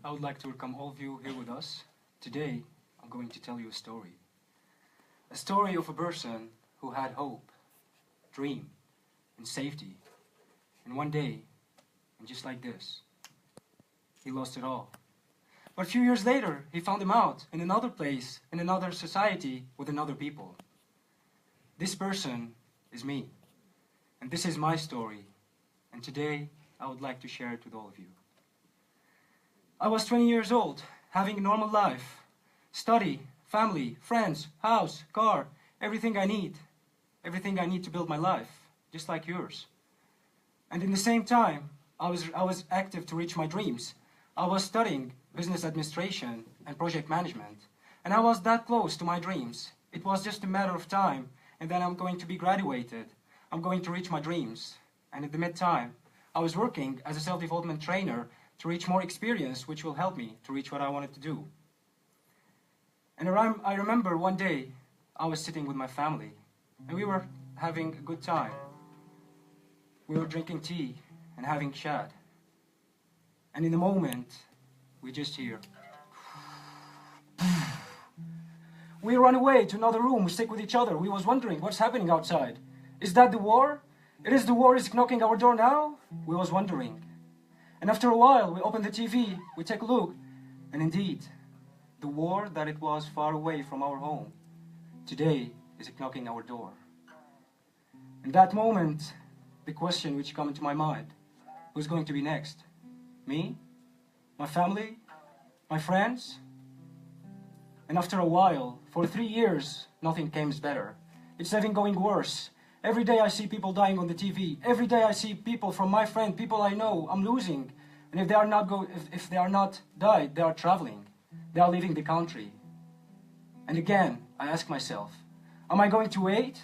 I would like to welcome all of you here with us. Today, I'm going to tell you a story. A story of a person who had hope, dream, and safety. And one day, and just like this, he lost it all. But a few years later, he found him out in another place, in another society, with another people. This person is me. And this is my story. And today, I would like to share it with all of you. I was 20 years old, having a normal life. Study, family, friends, house, car, everything I need. Everything I need to build my life, just like yours. And in the same time, I was active to reach my dreams. I was studying business administration and project management. And I was that close to my dreams. It was just a matter of time, and then I'm going to be graduated. I'm going to reach my dreams. And in the meantime, I was working as a self-development trainer to reach more experience, which will help me to reach what I wanted to do. And I remember one day, I was sitting with my family, and we were having a good time. We were drinking tea and having chat. And in a moment, we just hear. We run away to another room, we stick with each other. We was wondering what's happening outside. Is that the war? It is the war is knocking our door now? We was wondering. And after a while, we open the TV, we take a look, and indeed, the war that it was far away from our home, today is knocking our door. In that moment, the question which came into my mind, who's going to be next? Me? My family? My friends? And after a while, for 3 years, nothing came better. It's even going worse. Every day I see people dying on the TV. Every day I see people from my friend, people I know, I'm losing. And if they are not died, they are traveling. They are leaving the country. And again, I ask myself, am I going to wait?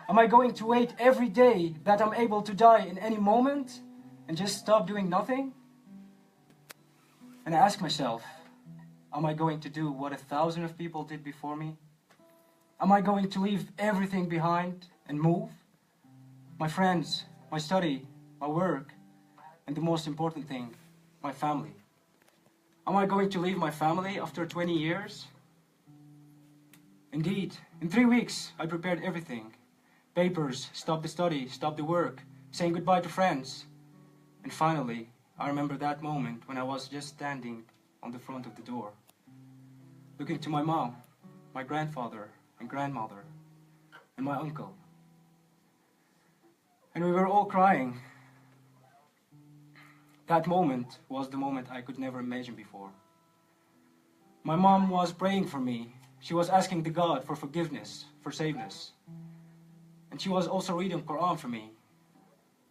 Am I going to wait every day that I'm able to die in any moment and just stop doing nothing? And I ask myself, am I going to do what 1,000 of people did before me? Am I going to leave everything behind and move? My friends, my study, my work, and the most important thing, my family. Am I going to leave my family after 20 years? Indeed, in 3 weeks, I prepared everything. Papers, stop the study, stop the work, saying goodbye to friends. And finally, I remember that moment when I was just standing on the front of the door, looking to my mom, my grandfather and grandmother, and my uncle. And we were all crying. That moment was the moment I could never imagine before. My mom was praying for me. She was asking the God for forgiveness, for safeness. And she was also reading Quran for me.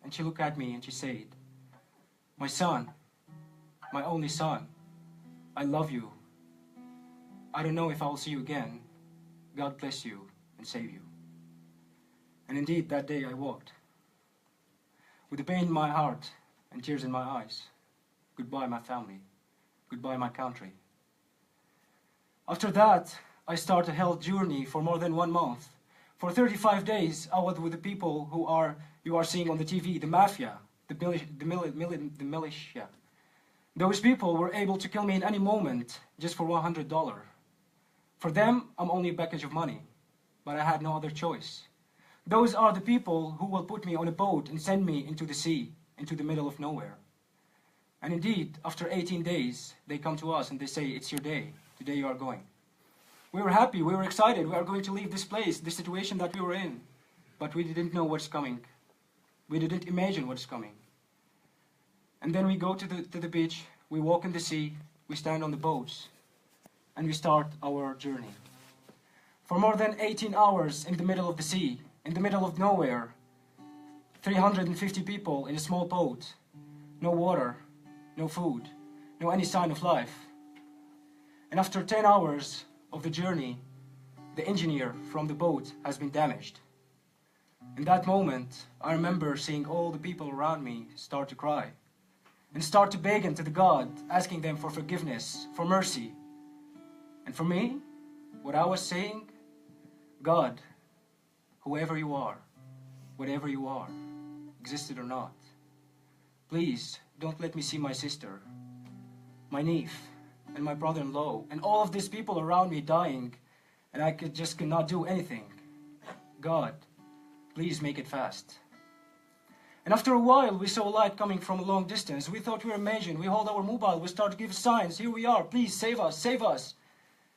And she looked at me and she said, "My son, my only son, I love you. I don't know if I will see you again. God bless you and save you." And indeed, that day I walked, with the pain in my heart and tears in my eyes. Goodbye, my family. Goodbye, my country. After that, I started a health journey for more than 1 month. For 35 days, I was with the people you are seeing on the TV, the mafia, the militia. Those people were able to kill me in any moment just for $100. For them, I'm only a package of money, but I had no other choice. Those are the people who will put me on a boat and send me into the sea, into the middle of nowhere. And indeed, after 18 days, they come to us and they say, "It's your day. Today you are going." We were happy, we were excited, we are going to leave this place, this situation that we were in. But we didn't know what's coming. We didn't imagine what's coming. And then we go to the beach, we walk in the sea, we stand on the boats, and we start our journey. For more than 18 hours in the middle of the sea, in the middle of nowhere, 350 people in a small boat, no water, no food, no any sign of life. And after 10 hours of the journey, the engineer from the boat has been damaged. In that moment, I remember seeing all the people around me start to cry and start to beg into the God, asking them for forgiveness, for mercy. And for me, what I was saying, God, whoever you are, whatever you are, existed or not, please don't let me see my sister. my niece, and my brother-in-law, and all of these people around me dying, and I could not do anything. God, please make it fast. And after a while, we saw light coming from a long distance. We thought we were amazing. We hold our mobile, we start to give signs. Here we are, please save us, save us.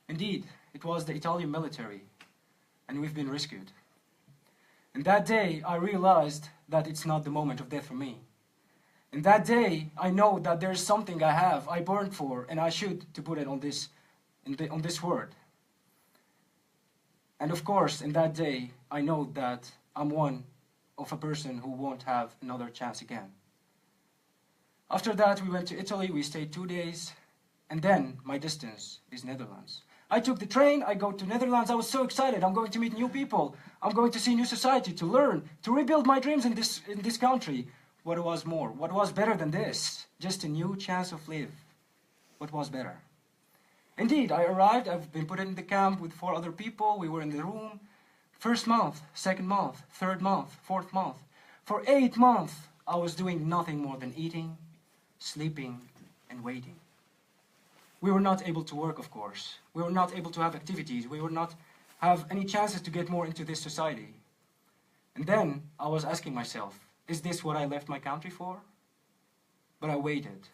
Indeed, it was the Italian military, and we've been rescued. And that day, I realized that it's not the moment of death for me. And that day, I know that there's something I burned for, and I should to put it on this word. And of course, in that day, I know that I'm one of a person who won't have another chance again. After that, we went to Italy, we stayed 2 days, and then my distance is Netherlands. I took the train, I go to Netherlands, I was so excited, I'm going to meet new people, I'm going to see new society, to learn, to rebuild my dreams in this country. What was more? What was better than this? Just a new chance of live. What was better? Indeed, I arrived, I've been put in the camp with 4 other people, we were in the room. First month, second month, third month, fourth month. For 8 months, I was doing nothing more than eating, sleeping, and waiting. We were not able to work, of course. We were not able to have activities. We would not have any chances to get more into this society. And then I was asking myself, is this what I left my country for? But I waited.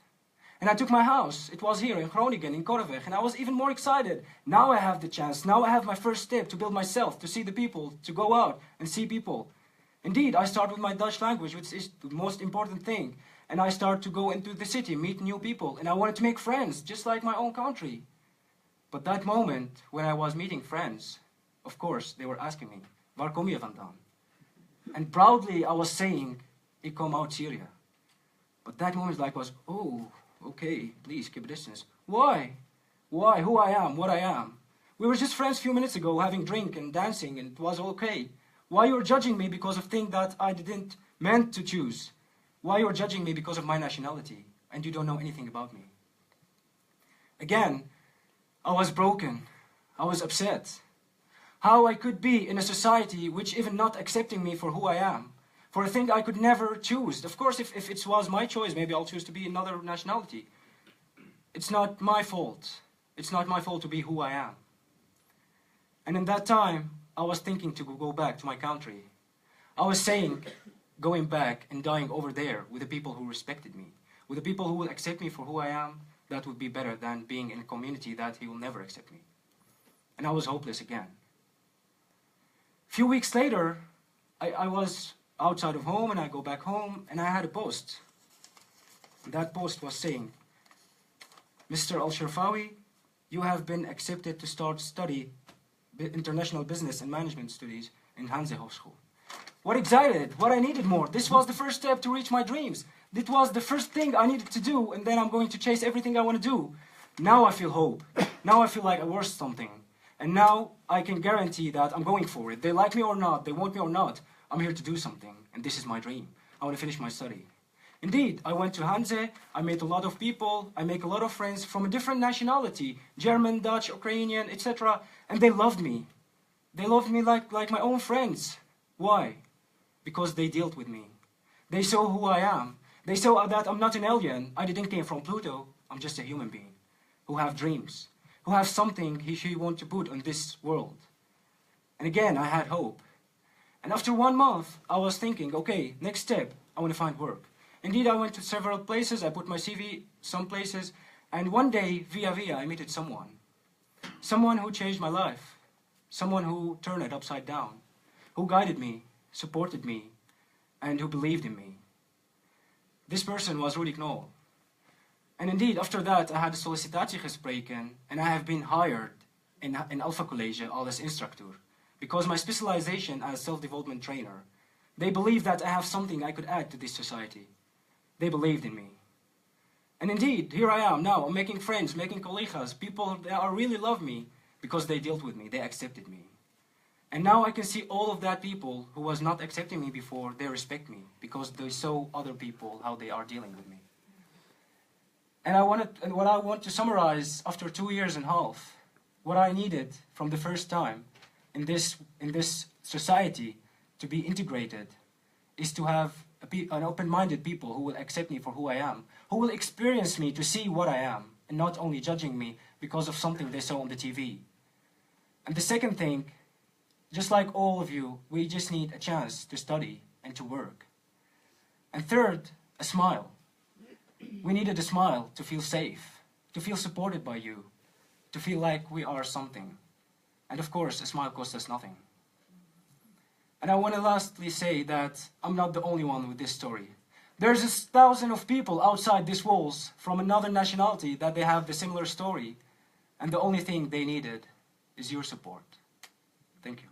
And I took my house. It was here in Groningen, in Korreweg, and I was even more excited. Now I have the chance. Now I have my first step to build myself, to see the people, to go out and see people. Indeed, I start with my Dutch language, which is the most important thing. And I start to go into the city, meet new people, and I wanted to make friends, just like my own country. But that moment, when I was meeting friends, of course, they were asking me, waar kom je vandaan? And proudly I was saying, ik kom uit Syria. But that moment was, oh, okay, please keep a distance. Why? Why? Who I am, what I am. We were just friends a few minutes ago, having drink and dancing, and it was okay. Why you're judging me because of things that I didn't meant to choose? Why you're judging me because of my nationality, and you don't know anything about me? Again, I was broken. I was upset. How I could be in a society which even not accepting me for who I am, for a thing I could never choose. Of course, if it was my choice, maybe I'll choose to be another nationality. It's not my fault. It's not my fault to be who I am. And in that time, I was thinking to go back to my country. I was saying, going back and dying over there with the people who respected me, with the people who will accept me for who I am, that would be better than being in a community that he will never accept me. And I was hopeless again. A few weeks later, I was outside of home, and I go back home, and I had a post. And that post was saying, Mr. AlSherfawi, you have been accepted to start study international business and management studies in Hanze Hogeschool. What excited, what I needed more. This was the first step to reach my dreams. This was the first thing I needed to do, and then I'm going to chase everything I want to do. Now I feel hope. Now I feel like I worth something. And now I can guarantee that I'm going for it. They like me or not, they want me or not, I'm here to do something, and this is my dream. I want to finish my study. Indeed, I went to Hanze, I met a lot of people, I make a lot of friends from a different nationality, German, Dutch, Ukrainian, etc. And they loved me. They loved me like my own friends. Why? Because they dealt with me. They saw who I am. They saw that I'm not an alien. I didn't came from Pluto. I'm just a human being who have dreams, who have something she wants to put on this world. And again, I had hope. And after 1 month, I was thinking, okay, next step, I want to find work. Indeed, I went to several places, I put my CV some places, and one day, via, I met someone. Someone who changed my life. Someone who turned it upside down. Who guided me, supported me, and who believed in me. This person was Rudy Knoll. And indeed, after that, I had a sollicitatiegesprekken, and I have been hired in Alpha College as instructor. Because my specialization as self-development trainer, they believed that I have something I could add to this society. They believed in me. And indeed, here I am now, I'm making friends, making colleagues, people that really love me because they dealt with me, they accepted me. And now I can see all of that people who was not accepting me before, they respect me because they saw other people, how they are dealing with me. And what I want to summarize after 2 years and a half, what I needed from the first time in this society to be integrated is to have an open-minded people who will accept me for who I am, who will experience me to see what I am, and not only judging me because of something they saw on the TV. And the second thing, just like all of you, we just need a chance to study and to work. And third, a smile. We needed a smile to feel safe, to feel supported by you, to feel like we are something. And of course, a smile costs us nothing. And I want to lastly say that I'm not the only one with this story. There's 1,000 of people outside these walls from another nationality that they have the similar story, and the only thing they needed is your support. Thank you.